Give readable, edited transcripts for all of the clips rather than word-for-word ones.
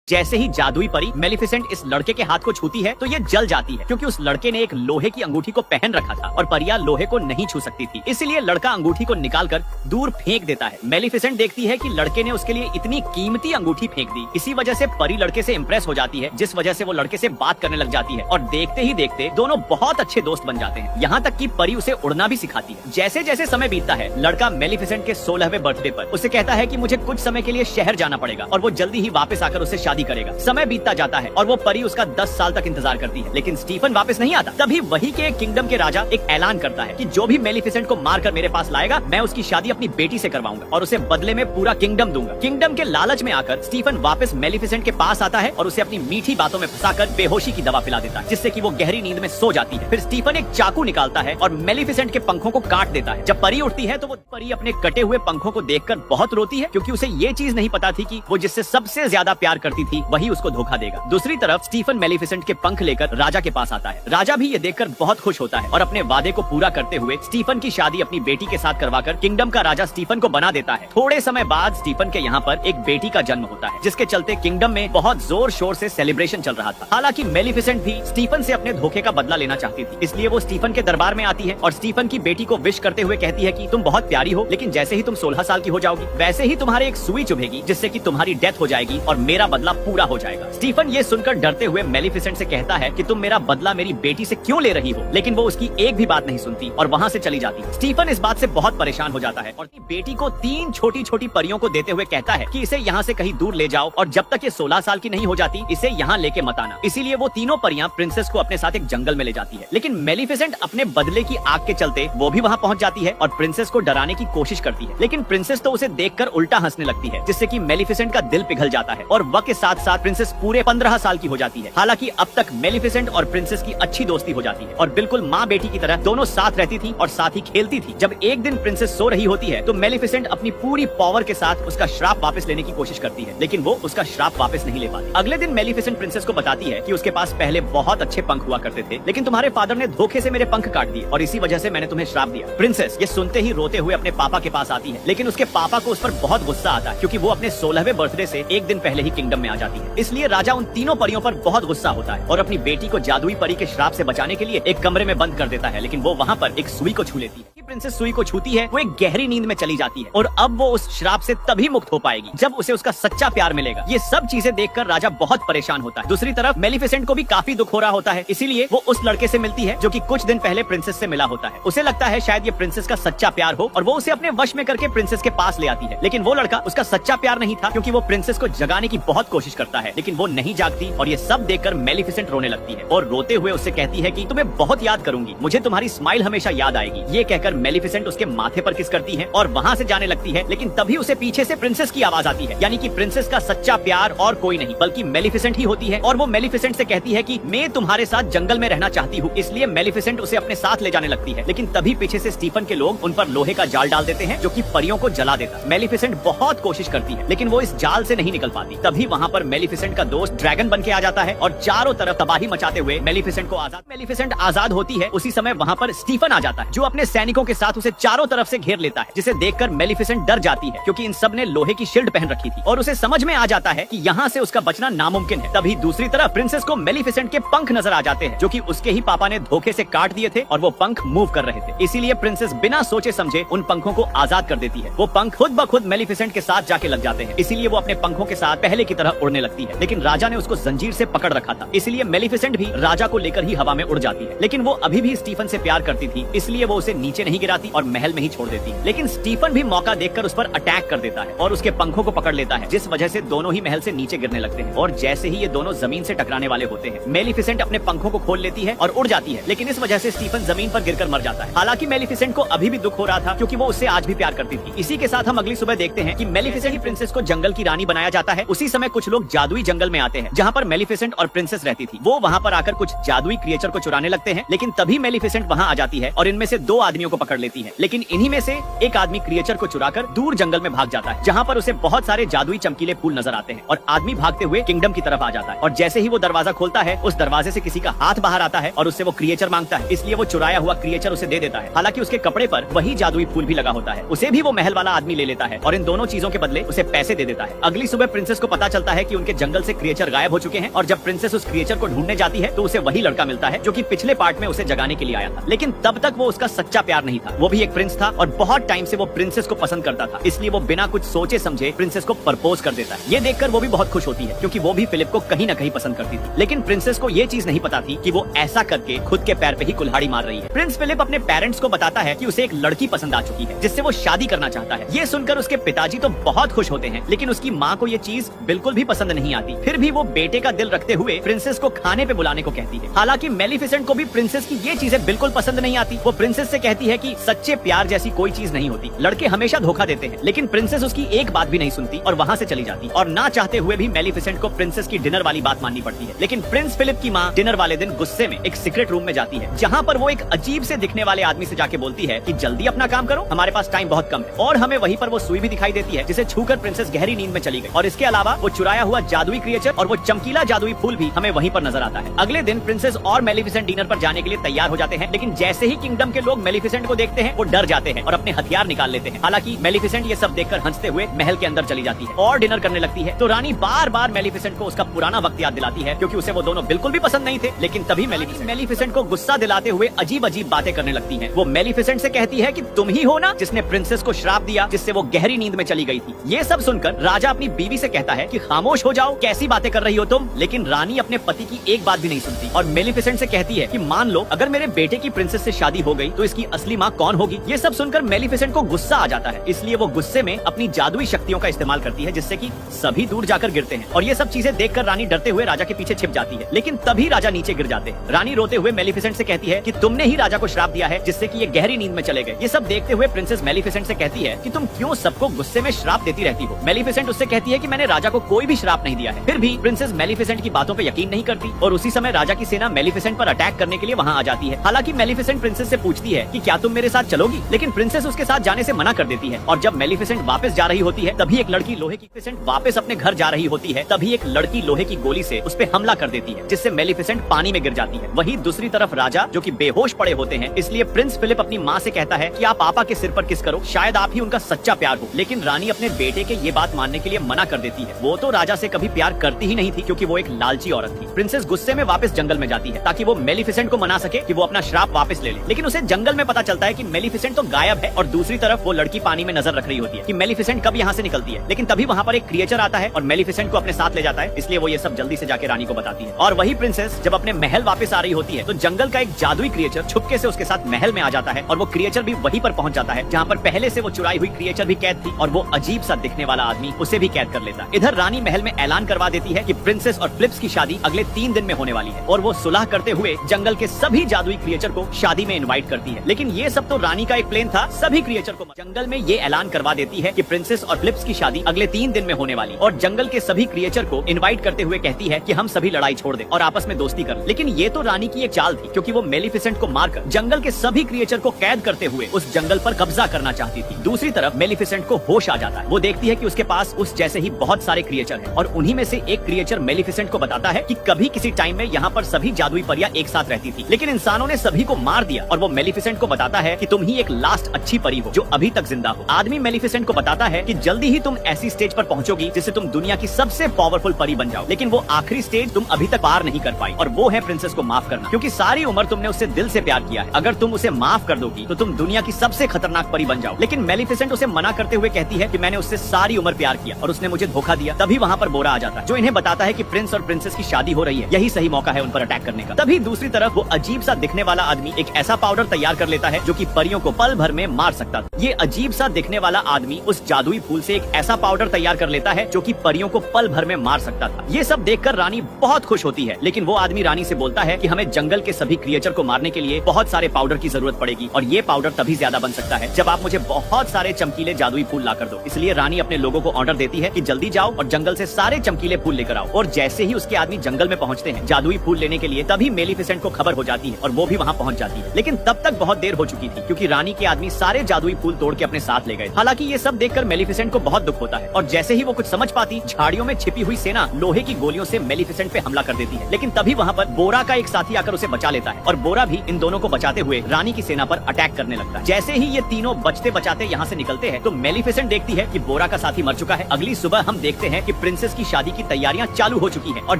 जैसे ही जादुई परी मेलिफिसेंट इस लड़के के हाथ को छूती है तो ये जल जाती है, क्योंकि उस लड़के ने एक लोहे की अंगूठी को पहन रखा था और परियां लोहे को नहीं छू सकती थी। इसलिए लड़का अंगूठी को निकालकर दूर फेंक देता है। मेलिफिसेंट देखती है कि लड़के ने उसके लिए इतनी कीमती अंगूठी फेंक दी। इसी वजह से परी लड़के से इम्प्रेस हो जाती है, जिस वजह से वो लड़के से बात करने लग जाती है और देखते ही देखते दोनों बहुत अच्छे दोस्त बन जाते हैं। यहाँ तक कि परी उसे उड़ना भी सिखाती है। जैसे जैसे समय बीतता है, लड़का मेलिफिसेंट के 16वें बर्थडे पर उसे कहता है कि मुझे कुछ समय के लिए शहर जाना पड़ेगा और वो जल्दी ही वापस आकर उससे शादी करेगा। समय बीतता जाता है और वो परी उसका 10 साल तक इंतजार करती है, लेकिन स्टीफन वापस नहीं आता। तभी वही के किंगडम के राजा एक ऐलान करता है कि जो भी मेलिफिसेंट को मारकर मेरे पास लाएगा, मैं उसकी शादी अपनी बेटी से करवाऊंगा और उसे बदले में पूरा किंगडम दूंगा। किंगडम के लालच में आकर स्टीफन वापस मेलिफिसेंट के पास आता है और उसे अपनी मीठी बातों में फंसाकर बेहोशी की दवा पिला देता है, जिससे कि वो गहरी नींद में सो जाती है। फिर स्टीफन एक चाकू निकालता है और मेलिफिसेंट के पंखों को काट देता है। जब परी उठती है तो वो परी अपने कटे हुए पंखों को देखकर बहुत रोती है, क्योंकि उसे ये चीज नहीं पता थी कि वो जिससे सबसे ज्यादा प्यार करती थी वही उसको धोखा देगा। दूसरी तरफ स्टीफन मेलिफिसेंट के पंख लेकर राजा के पास आता है। राजा भी ये देखकर बहुत खुश होता है और अपने वादे को पूरा करते हुए स्टीफन की शादी अपनी बेटी के साथ करवाकर किंगडम का राजा स्टीफन को बना देता है। थोड़े समय बाद स्टीफन के यहाँ पर एक बेटी का जन्म होता है, जिसके चलते किंगडम में बहुत जोर शोर से सेलिब्रेशन चल रहा था। हालांकि मेलिफिसेंट भी स्टीफन से अपने धोखे का बदला लेना चाहती थी, इसलिए वो स्टीफन के दरबार में आती है और स्टीफन की बेटी को विश करते हुए कहती है कि तुम बहुत प्यारी हो, लेकिन जैसे ही तुम 16 साल की हो जाओगी वैसे ही तुम्हारे एक सुई चुभेगी, जिससे कि तुम्हारी डेथ हो जाएगी और मेरा बदला पूरा हो जाएगा। स्टीफन ये सुनकर डरते हुए मेलिफिसेंट से कहता है कि तुम मेरा बदला मेरी बेटी से क्यों ले रही हो, लेकिन वो उसकी एक भी बात नहीं सुनती और वहाँ से चली जाती है। स्टीफन इस बात से बहुत परेशान हो जाता है और अपनी बेटी को 3 छोटी छोटी परियों को देते हुए कहता है कि इसे यहाँ से कहीं दूर ले जाओ और जब तक ये 16 साल की नहीं हो जाती इसे यहाँ लेके मत आना। इसीलिए वो तीनों परियां प्रिंसेस को अपने साथ एक जंगल में ले जाती है, लेकिन मेलिफिसेंट अपने बदले की आग के चलते वो भी वहाँ पहुँच जाती है और प्रिंसेस को डराने की कोशिश करती है, लेकिन प्रिंसेस तो उसे देखकर उल्टा हंसने लगती है, जिससे कि मेलिफिसेंट का दिल पिघल जाता है और वक्त के साथ साथ प्रिंसेस पूरे 15 साल की हो जाती है। हालांकि अब तक मेलिफिसेंट और प्रिंसेस की अच्छी दोस्ती हो जाती है और बिल्कुल माँ बेटी की तरह दोनों साथ रहती थी और साथ ही खेलती थी। जब एक दिन प्रिंसेस सो रही होती है तो मेलिफिसेंट अपनी पूरी पावर के साथ उसका श्राप वापस लेने की कोशिश करती है, लेकिन वो उसका श्राप वापस नहीं ले पाती। अगले दिन मेलिफिसेंट प्रिंसेस को बताती है कि उसके पास पहले बहुत अच्छे पंख हुआ करते थे, लेकिन तुम्हारे फादर ने धोखे से मेरे पंख काट दिए और इसी वजह से मैंने तुम्हें श्राप दिया। प्रिंसेस ये सुनते ही रोते हुए अपने पापा के पास आती है, लेकिन उसके पापा को उस पर बहुत गुस्सा आता है, क्योंकि वो अपने 16वें बर्थडे से एक दिन पहले ही किंगडम में आ जाती है। इसलिए राजा उन तीनों परियों पर बहुत गुस्सा होता है और अपनी बेटी को जादुई परी के श्राप से बचाने के लिए एक कमरे में बंद कर देता है, लेकिन वो वहाँ पर एक सुई को छू लेती है। प्रिंसेस सुई को छूती है, वो एक गहरी नींद में चली जाती है और अब वो उस श्राप से तभी मुक्त हो पाएगी जब उसे उसका सच्चा प्यार मिलेगा। ये सब चीजें देखकर राजा बहुत परेशान होता है। दूसरी तरफ मेलिफिसेंट को भी काफी दुख हो रहा होता है, इसीलिए वो उस लड़के से मिलती है जो कि कुछ दिन पहले प्रिंसेस से मिला होता है। उसे लगता है शायद ये प्रिंसेस का सच्चा प्यार हो और वो उसे अपने वश में करके प्रिंसेस के पास ले आती है, लेकिन वो लड़का उसका सच्चा प्यार नहीं था, क्योंकि वो प्रिंसेस को जगाने की बहुत कोशिश करता है, लेकिन वो नहीं जागती और ये सब देखकर मेलिफिसेंट रोने लगती है और रोते हुए उससे कहती है कि तुम्हें बहुत याद करूंगी, मुझे तुम्हारी स्माइल हमेशा याद आएगी। ये कहकर मेलिफिसेंट उसके माथे पर किस करती है और वहाँ से जाने लगती है, लेकिन तभी उसे पीछे से प्रिंसेस की आवाज आती है, यानी कि प्रिंसेस का सच्चा प्यार और कोई नहीं बल्कि मेलिफिसेंट ही होती है और वो मेलिफिसेंट से कहती है कि मैं तुम्हारे साथ जंगल में रहना चाहती हूँ। इसलिए मेलिफिसेंट उसे अपने साथ ले जाने लगती है, लेकिन तभी पीछे से स्टीफन के लोग उन पर लोहे का जाल डाल देते हैं जो कि परियों को जला देता है। मेलिफिसेंट बहुत कोशिश करती है, लेकिन वो इस जाल से नहीं निकल पाती। तभी वहाँ पर मेलिफिसेंट का दोस्त ड्रैगन बन के आ जाता है और चारों तरफ तबाही मचाते हुए मेलिफिसेंट आजाद होती है। उसी समय वहाँ पर स्टीफन आ जाता है, जो अपने सैनिकों के साथ उसे चारों तरफ से घेर लेता है, जिसे देखकर मेलिफिसेंट डर जाती है, क्योंकि इन सब ने लोहे की शील्ड पहन रखी थी और उसे समझ में आ जाता है कि यहाँ से उसका बचना नामुमकिन है। तभी दूसरी तरफ प्रिंसेस को मेलिफिसेंट के पंख नजर आ जाते हैं, जो कि उसके ही पापा ने धोखे से काट दिए थे और वो पंख मूव कर रहे थे। इसीलिए प्रिंसेस बिना सोचे समझे उन पंखों को आजाद कर देती है। वो पंख खुद ब खुद मेलिफिसेंट के साथ जाके लग जाते हैं, इसीलिए वो अपने पंखों के साथ पहले की तरह उड़ने लगती है, लेकिन राजा ने उसको जंजीर से पकड़ रखा था, इसलिए मेलिफिसेंट भी राजा को लेकर ही हवा में उड़ जाती है। लेकिन वो अभी भी स्टीफन से प्यार करती थी, इसलिए वो उसे नीचे नहीं गिराती और महल में ही छोड़ देती। लेकिन स्टीफन भी मौका देखकर उस पर अटैक कर देता है और उसके पंखों को पकड़ लेता है, जिस वजह से दोनों ही महल से नीचे गिरने लगते हैं और जैसे ही ये दोनों जमीन से टकराने वाले होते हैं, मेलिफिसेंट अपने पंखों को खोल लेती है और उड़ जाती है, लेकिन इस वजह से स्टीफन जमीन पर गिरकर मर जाता है। हालांकि मेलिफिसेंट को अभी भी दुख हो रहा था, क्योंकि वो उससे आज भी प्यार करती थी। इसी के साथ हम अगली सुबह देखते हैं कि मेलिफिसेंट की प्रिंसेस को जंगल की रानी बनाया जाता है। उसी समय कुछ लोग जादुई जंगल में आते हैं, जहाँ पर मेलिफिसेंट और प्रिंसेस रहती थी। वो वहाँ पर आकर कुछ जादुई क्रिएचर को चुराने लगते हैं, लेकिन तभी मेलिफिसेंट वहाँ आ जाती है और इनमें से 2 आदमियों को पकड़ लेती है। लेकिन इन्हीं में से एक आदमी क्रिएचर को चुराकर दूर जंगल में भाग जाता है, जहाँ पर उसे बहुत सारे जादुई चमकीले फूल नजर आते हैं और आदमी भागते हुए किंगडम की तरफ आ जाता है। और जैसे ही वो दरवाजा खोलता है, उस दरवाजे से किसी का हाथ बाहर आता है और उससे वो क्रिएचर मांगता है, इसलिए वो चुराया हुआ क्रिएचर उसे दे देता है। हालांकि उसके कपड़े पर वही जादुई फूल भी लगा होता है। उसे भी वो महल वाला आदमी ले लेता है और इन दोनों चीजों के बदले उसे पैसे दे देता है। अगली सुबह प्रिंसेस को पता चलता है कि उनके जंगल से क्रिएचर गायब हो चुके हैं और जब प्रिंसेस उस क्रिएचर को ढूंढने जाती है तो उसे वही लड़का मिलता है जो कि पिछले पार्ट में उसे जगाने के लिए आया था। लेकिन तब तक वो उसका सच्चा प्यार नहीं था, वो भी एक प्रिंस था और बहुत टाइम से वो प्रिंसेस को पसंद करता था, इसलिए वो बिना कुछ सोचे समझे प्रिंसेस को प्रपोज कर देता है। ये देखकर वो भी बहुत खुश होती है क्योंकि वो भी फिलिप को कहीं न कहीं पसंद करती थी। लेकिन प्रिंसेस को ये चीज नहीं पता थी कि वो ऐसा करके खुद के पैर पे ही कुल्हाड़ी मार रही है। प्रिंस फिलिप अपने पेरेंट्स को बताता है कि उसे एक लड़की पसंद आ चुकी है जिससे वो शादी करना चाहता है। ये सुनकर उसके पिताजी तो बहुत खुश होते हैं, लेकिन उसकी माँ को ये चीज बिल्कुल भी पसंद नहीं आती। फिर भी वो बेटे का दिल रखते हुए प्रिंसेस को खाने पे बुलाने को कहती है। हालांकि मेलिफिसेंट को भी प्रिंसेस की ये चीजें बिल्कुल पसंद नहीं आती। वो प्रिंसेस से कहती है कि सच्चे प्यार जैसी कोई चीज नहीं होती, लड़के हमेशा धोखा देते हैं। लेकिन प्रिंसेस उसकी एक बात भी नहीं सुनती और वहाँ से चली जाती। और ना चाहते हुए भी मेलिफिसेंट को प्रिंसेस की डिनर वाली बात माननी पड़ती है। लेकिन प्रिंस फिलिप की माँ डिनर वाले दिन गुस्से में एक सीक्रेट रूम में जाती है, जहाँ पर वो एक अजीब से दिखने वाले आदमी से जाके बोलती है कि जल्दी अपना काम करो, हमारे पास टाइम बहुत कम है। और हमें वहीं पर वो सुई भी दिखाई देती है जिसे छूकर प्रिंसेस गहरी नींद में चली गई। और इसके अलावा वो चुराया हुआ जादुई क्रिएचर और वो चमकीला जादुई फूल भी हमें वहीं पर नजर आता है। अगले दिन प्रिंसेस और मेलिफिसेंट डिनर पर जाने के लिए तैयार हो जाते हैं, लेकिन जैसे ही किंगडम के लोग मेलिफिसेंट को देखते हैं वो डर जाते हैं और अपने हथियार निकाल लेते हैं। हालांकि मेलिफिसेंट ये सब देखकर हंसते हुए महल के अंदर चली जाती है और डिनर करने लगती है। तो रानी बार बार मेलिफिसेंट को उसका पुराना वक्त याद दिलाती है क्योंकि उसे वो दोनों बिल्कुल भी पसंद नहीं थे। लेकिन तभी मेलिफिसेंट को गुस्सा दिलाते हुए अजीब अजीब बातें करने लगती है। वो मेलिफिसेंट से कहती है कि तुम ही हो ना जिसने प्रिंसेस को श्राप दिया जिससे वो गहरी नींद में चली गई थी। ये सब सुनकर राजा अपनी बीवी से कहता है कि खामोश हो जाओ, कैसी बातें कर रही हो तुम। लेकिन रानी अपने पति की एक बात भी नहीं सुनती और मेलिफिसेंट से कहती है कि मान लो अगर मेरे बेटे की प्रिंसेस से शादी हो गई तो इसकी असली माँ कौन होगी। ये सब सुनकर मेलिफिसेंट को गुस्सा आ जाता है, इसलिए वो गुस्से में अपनी जादुई शक्तियों का इस्तेमाल करती है जिससे कि सभी दूर जाकर गिरते हैं। और ये सब चीजें देखकर रानी डरते हुए राजा के पीछे छिप जाती है। लेकिन तभी राजा नीचे गिर जाते हैं। रानी रोते हुए मेलिफिसेंट से कहती है कि तुमने ही राजा को श्राप दिया है जिससे कि ये गहरी नींद में चले गए। ये सब देखते हुए प्रिंसेस मेलिफिसेंट से कहती है कि तुम क्यों सबको गुस्से में श्राप देती रहती हो। मेलिफिसेंट उससे कहती है कि मैंने राजा को कोई भी श्राप नहीं दिया है। फिर भी प्रिंसेस मेलिफिसेंट की बातों पे यकीन नहीं करती और उसी समय राजा की सेना मेलिफिसेंट पर अटैक करने के लिए वहाँ आ जाती है। हालांकि मेलिफिसेंट प्रिंसेस से पूछती है कि क्या तुम मेरे साथ चलोगी, लेकिन प्रिंसेस उसके साथ जाने से मना कर देती है। और जब मेलिफिसेंट वापस जा रही होती है तभी एक लड़की लोहे की वापस अपने घर जा रही होती है, तभी एक लड़की लोहे की गोली से उस पे हमला कर देती है जिससे मेलिफिसेंट पानी में गिर जाती है। वहीं दूसरी तरफ राजा जो कि बेहोश पड़े होते हैं, इसलिए प्रिंस फिलिप अपनी माँ से कहता है कि आप पापा के सिर पर किस करो, शायद आप ही उनका सच्चा प्यार हो। लेकिन रानी अपने बेटे के ये बात मानने के लिए मना कर देती है। वो तो राजा से कभी प्यार करती ही नहीं थी क्योंकि वो एक लालची औरत थी। प्रिंसेस गुस्से में वापस जंगल में जाती है ताकि वो मेलिफिसेंट को मना सके कि वो अपना श्राप वापस ले ले। लेकिन उसे जंगल में पता चलता है कि मेलिफिसेंट तो गायब है और दूसरी तरफ वो लड़की पानी में नजर रख रही होती है कि मेलिफिसेंट कब यहाँ से निकलती है। लेकिन तभी वहाँ पर एक क्रिएचर आता है और मेलिफिसेंट को अपने साथ ले जाता है, इसलिए वो ये सब जल्दी से जाके रानी को बताती है। और वही प्रिंसेस जब अपने महल वापस आ रही होती है तो जंगल का एक जादुई क्रिएचर छुपके से उसके साथ महल में आ जाता है और वो क्रिएचर भी वहीं पर पहुंच जाता है जहाँ पर पहले से वो चुराई हुई क्रिएचर भी कैद थी और वो अजीब सा दिखने वाला आदमी उसे भी कैद कर लेता है। इधर रानी महल में ऐलान करवा देती है कि प्रिंसेस और फिलिप्स की शादी अगले 3 दिन में होने वाली है और वो सुलह करते हुए जंगल के सभी जादुई क्रिएचर को शादी में इनवाइट करती है। लेकिन ये सब तो रानी का एक प्लान था, सभी क्रिएचर को जंगल में ये ऐलान करवा देती है कि प्रिंसेस और फिलिप्स की शादी अगले 3 दिन में होने वाली और जंगल के सभी क्रिएचर को इनवाइट करते हुए कहती है कि हम सभी लड़ाई छोड़ दें और आपस में दोस्ती कर। लेकिन ये तो रानी की एक चाल थी क्योंकि वो मेलिफिसेंट को मारकर जंगल के सभी क्रिएचर को कैद करते हुए उस जंगल पर कब्जा करना चाहती थी। दूसरी तरफ मेलिफिसेंट को होश आ जाता है। वो देखती है कि उसके पास उस जैसे ही बहुत सारे क्रिएचर हैं और उन्हीं में से एक क्रिएचर मेलिफिसेंट को बताता है कि कभी किसी टाइम में यहाँ पर सभी जादुई परियां एक साथ रहती थी, लेकिन इंसानों ने सभी को मार दिया। और वो मेलिफिसेंट को बताता है कि तुम ही एक लास्ट अच्छी परी हो जो अभी तक जिंदा हो। आदमी मेलिफिसेंट को बताता है कि जल्दी ही तुम ऐसी स्टेज पर पहुंचोगी जिससे तुम दुनिया की सबसे पावरफुल परी बन जाओ, लेकिन वो आखिरी स्टेज तुम अभी तक पार नहीं कर पाई और वो है प्रिंसेस को माफ करना, क्योंकि सारी उम्र तुमने उससे दिल से प्यार किया है। अगर तुम उसे माफ कर दोगी तो तुम दुनिया की सबसे खतरनाक परी बन जाओ। लेकिन मेलिफिसेंट उसे मना करते हुए कहती है कि मैंने उससे सारी उम्र प्यार किया और उसने मुझे धोखा दिया। तभी वहाँ पर बोरा आ जाता है जो इन्हें बताता है कि प्रिंस और प्रिंसेस की शादी हो रही है, यही सही मौका है उन पर अटैक करने का। तभी दूसरी तरफ वो अजीब सा दिखने वाला आदमी एक ऐसा पाउडर तैयार कर लेता है जो कि परियों को पल भर में मार सकता था। ये अजीब सा दिखने वाला आदमी उस जादुई फूल से एक ऐसा पाउडर तैयार कर लेता है जो कि परियों को पल भर में मार सकता था। ये सब देखकर रानी बहुत खुश होती है, लेकिन वो आदमी रानी से बोलता है कि हमें जंगल के सभी क्रिएचर को मारने के लिए बहुत सारे पाउडर की जरूरत पड़ेगी और ये पाउडर तभी ज्यादा बन सकता है जब आप मुझे बहुत सारे चमकीले जादुई फूल ला कर दो। इसलिए रानी अपने लोगों को ऑर्डर देती है कि जल्दी जाओ और जंगल से सारे चमकीले फूल लेकर आओ। और जैसे ही उसके आदमी जंगल में पहुंचते हैं जादुई फूल लेने के लिए, तभी मेलिफिसेंट को खबर हो जाती है और वो भी वहाँ पहुंच जाती है। लेकिन तब तक बहुत देर हो चुकी थी क्योंकि रानी के आदमी सारे जादुई फूल तोड़ के अपने साथ ले गए। हालांकि ये सब देखकर मेलिफिसेंट को बहुत दुख होता है और जैसे ही वो कुछ समझ पाती, झाड़ियों में छिपी हुई सेना लोहे की गोलियों से मेलिफिसेंट पे हमला कर देती है। लेकिन तभी वहाँ पर बोरा का एक साथी आकर उसे बचा लेता है और बोरा भी इन दोनों को बचाते हुए रानी की सेना पर अटैक करने लगता है। जैसे ही ये तीनों बचते बचाते यहाँ से निकलते हैं तो मेलिफिसेंट देखती है कि बोरा का साथी मर चुका है। अगली सुबह हम देखते हैं कि प्रिंसेस की शादी की तैयारियां चालू हो चुकी हैं और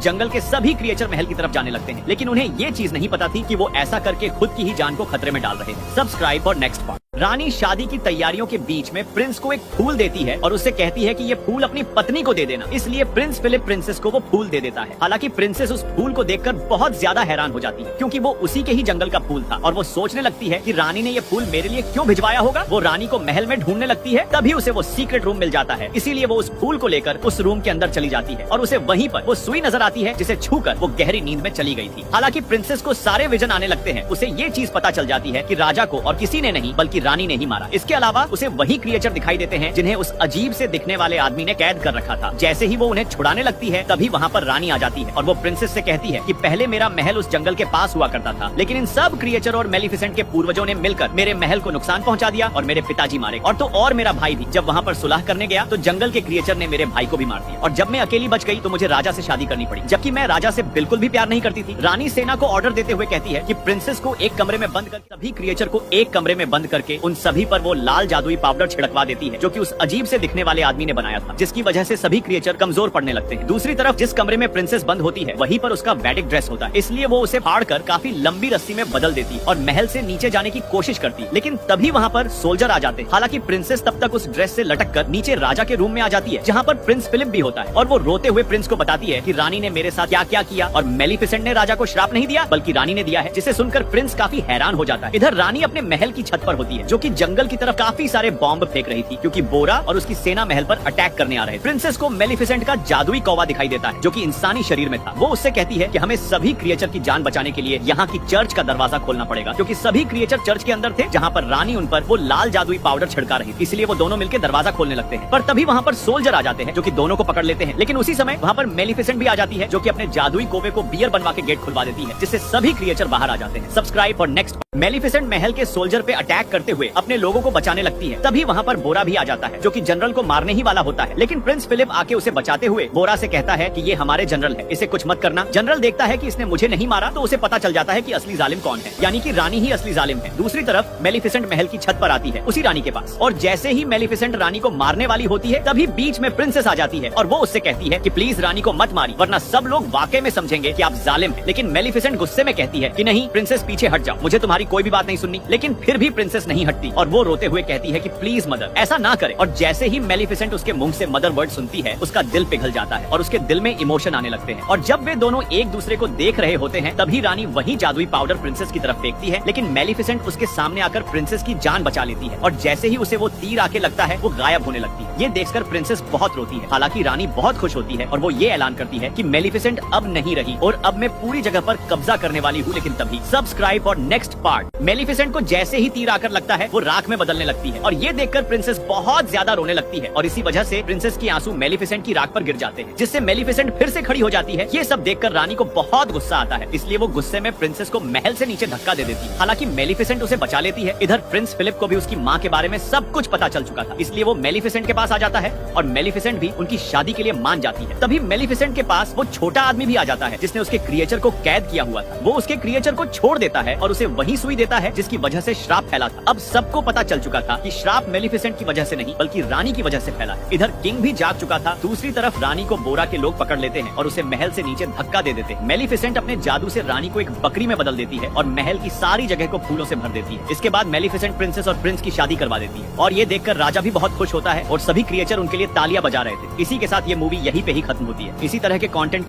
जंगल के सभी क्रिएचर महल की तरफ जाने लगते हैं। लेकिन उन्हें ये चीज नहीं पता थी कि वो ऐसा करके खुद की ही जान को खतरे में डाल रहे हैं। Subscribe for next part. रानी शादी की तैयारियों के बीच में प्रिंस को एक फूल देती है और उससे कहती है कि ये फूल अपनी पत्नी को दे देना। इसलिए प्रिंस फिलिप प्रिंसेस को वो फूल दे देता है। हालांकि प्रिंसेस उस फूल को देखकर बहुत ज्यादा हैरान हो जाती है क्योंकि वो उसी के ही जंगल का फूल था और वो सोचने लगती है कि रानी ने ये फूल मेरे लिए क्यों भिजवाया होगा। वो रानी को महल में ढूंढने लगती है, तभी उसे वो सीक्रेट रूम मिल जाता है। इसीलिए वो उस फूल को लेकर उस रूम के अंदर चली जाती है और उसे वहीं पर वो सुई नजर आती है जिसे छूकर वो गहरी नींद में चली गई थी। हालांकि प्रिंसेस को सारे विजन आने लगते हैं। उसे ये चीज पता चल जाती है कि राजा को और किसी ने नहीं बल्कि रानी ने ही मारा। इसके अलावा उसे वही क्रिएचर दिखाई देते हैं जिन्हें उस अजीब से दिखने वाले आदमी ने कैद कर रखा था। जैसे ही वो उन्हें छुड़ाने लगती है तभी वहाँ पर रानी आ जाती है और वो प्रिंसेस से कहती है कि पहले मेरा महल उस जंगल के पास हुआ करता था, लेकिन इन सब क्रिएचर और मेलिफिसेंट के पूर्वजों ने मिलकर मेरे महल को नुकसान पहुंचा दिया और मेरे पिताजी मारे और तो और मेरा भाई भी। जब वहाँ पर सुलह करने गया तो जंगल के क्रिएचर ने मेरे भाई को भी मार दिया और जब मैं अकेली बच गई तो मुझे राजा से शादी करनी पड़ी, जबकि मैं राजा से बिल्कुल भी प्यार नहीं करती थी। रानी सेना को ऑर्डर देते हुए कहती है कि प्रिंसेस को एक कमरे में बंद कर, सभी क्रिएचर को एक कमरे में बंद करके उन सभी पर वो लाल जादुई पाउडर छिड़कवा देती है जो कि उस अजीब से दिखने वाले आदमी ने बनाया था, जिसकी वजह से सभी क्रिएचर कमजोर पड़ने लगते हैं। दूसरी तरफ जिस कमरे में प्रिंसेस बंद होती है वहीं पर उसका वैडिक ड्रेस होता है, इसलिए वो उसे फाड़कर काफी लंबी रस्सी में बदल देती और महल से नीचे जाने की कोशिश करती। लेकिन तभी वहाँ पर सोल्जर आ जाते। हालांकि प्रिंसेस तब तक उस ड्रेस से लटक कर नीचे राजा के रूम में आ जाती है जहाँ पर प्रिंस फिलिप भी होता है और वो रोते हुए प्रिंस को बताती है कि रानी ने मेरे साथ क्या क्या किया और मेलिफिसेंट ने राजा को श्राप नहीं दिया बल्कि रानी ने दिया है, जिसे सुनकर प्रिंस काफी हैरान हो जाता है। इधर रानी अपने महल की छत पर होती है जो कि जंगल की तरफ काफी सारे बॉम्ब फेंक रही थी क्योंकि बोरा और उसकी सेना महल पर अटैक करने आ रहे थे। प्रिंसेस को मेलिफिसेंट का जादुई कौवा दिखाई देता है जो कि इंसानी शरीर में था। वो उससे कहती है कि हमें सभी क्रिएचर की जान बचाने के लिए यहाँ की चर्च का दरवाजा खोलना पड़ेगा क्योंकि सभी क्रिएचर चर्च के अंदर थे जहाँ पर रानी उन पर वो लाल जादुई पाउडर छिड़का रही थी। इसलिए वो दोनों मिलकर दरवाजा खोलने लगते हैं, पर तभी वहाँ पर सोल्जर आ जाते हैं जो कि दोनों को पकड़ लेते हैं। लेकिन उसी समय वहाँ पर मेलिफिसेंट भी आ जाती है जो कि अपने जादुई कोवे को बियर बनवा के गेट खुलवा देती है, जिससे सभी क्रिएचर बाहर आ जाते हैं। Subscribe for next. मेलिफिसेंट महल के सोल्जर पे अटैक करते हुए अपने लोगों को बचाने लगती है। तभी वहाँ पर बोरा भी आ जाता है जो कि जनरल को मारने ही वाला होता है, लेकिन प्रिंस फिलिप आके उसे बचाते हुए बोरा से कहता है कि ये हमारे जनरल है, इसे कुछ मत करना। जनरल देखता है कि इसने मुझे नहीं मारा तो उसे पता चल जाता है कि असली जालिम कौन है, यानी कि रानी ही असली जालिम है। दूसरी तरफ मेलिफिसेंट महल की छत पर आती है उसी रानी के पास और जैसे ही मेलिफिसेंट रानी को मारने वाली होती है तभी बीच में प्रिंसेस आ जाती है और वो उससे कहती है कि प्लीज रानी को मत मारी वरना सब लोग वाकई में समझेंगे कि आप जालिम हैं। लेकिन मेलिफिसेंट गुस्से में कहती है कि नहीं प्रिंसेस पीछे हट जाओ, मुझे तुम्हारी कोई भी बात नहीं सुननी। लेकिन फिर भी प्रिंसेस नहीं हटती और वो रोते हुए कहती है कि प्लीज मदर ऐसा ना करे। और जैसे ही मेलिफिसेंट उसके मुंह से मदर वर्ड सुनती है उसका दिल पिघल जाता है और उसके दिल में इमोशन आने लगते हैं। और जब वे दोनों एक दूसरे को देख रहे होते हैं तभी रानी वही जादुई पाउडर प्रिंसेस की तरफ फेंकती है, लेकिन मेलिफिसेंट उसके सामने आकर प्रिंसेस की जान बचा लेती है और जैसे ही उसे वो तीर आके लगता है वो गायब होने लगती है। ये देखकर प्रिंसेस बहुत रोती है। हालांकि रानी बहुत खुश होती है और वो ये ऐलान करती है कि मेलिफिसेंट अब नहीं रही और अब मैं पूरी जगह पर कब्जा करने वाली हूँ। लेकिन तभी सब्सक्राइब फॉर नेक्स्ट पार्ट। मेलिफिसेंट को जैसे ही तीर आकर लगता है वो राख में बदलने लगती है और ये देखकर प्रिंसेस बहुत ज्यादा रोने लगती है और इसी वजह से प्रिंसेस के आंसू मेलिफिसेंट की राख पर गिर जाते हैं, जिससे मेलिफिसेंट फिर से खड़ी हो जाती है। ये सब देखकर रानी को बहुत गुस्सा आता है, इसलिए वो गुस्से में प्रिंसेस को महल से नीचे धक्का दे देती है। हालांकि मेलिफिसेंट उसे बचा लेती है। इधर प्रिंस फिलिप को भी उसकी माँ के बारे में सब कुछ पता चल चुका था, इसलिए वो मेलिफिसेंट के पास आ जाता है और मेलिफिसेंट भी उनकी शादी के लिए मान जाती है। तभी मेलिफिसेंट के पास वो छोटा आदमी भी आ जाता है जिसने उसके क्रिएचर को कैद किया हुआ था। वो उसके क्रिएचर को छोड़ देता है और उसे वही सुई देता है जिसकी वजह से श्राप फैला था। अब सबको पता चल चुका था कि श्राप मेलिफिसेंट की वजह से नहीं बल्कि रानी की वजह से फैला है। इधर किंग भी जाग चुका था। दूसरी तरफ रानी को बोरा के लोग पकड़ लेते हैं और उसे महल से नीचे धक्का दे देते हैं। मेलिफिसेंट अपने जादू से रानी को एक बकरी में बदल देती है और महल की सारी जगह को फूलों से भर देती है। इसके बाद मेलिफिसेंट प्रिंसेस और प्रिंस की शादी करवा देती है और ये देखकर राजा भी बहुत खुश होता है और सभी क्रिएचर उनके लिए तालियां बजा रहे थे। इसी के साथ ये मूवी यहीं पे ही खत्म होती है। इसी तरह के कंटेंट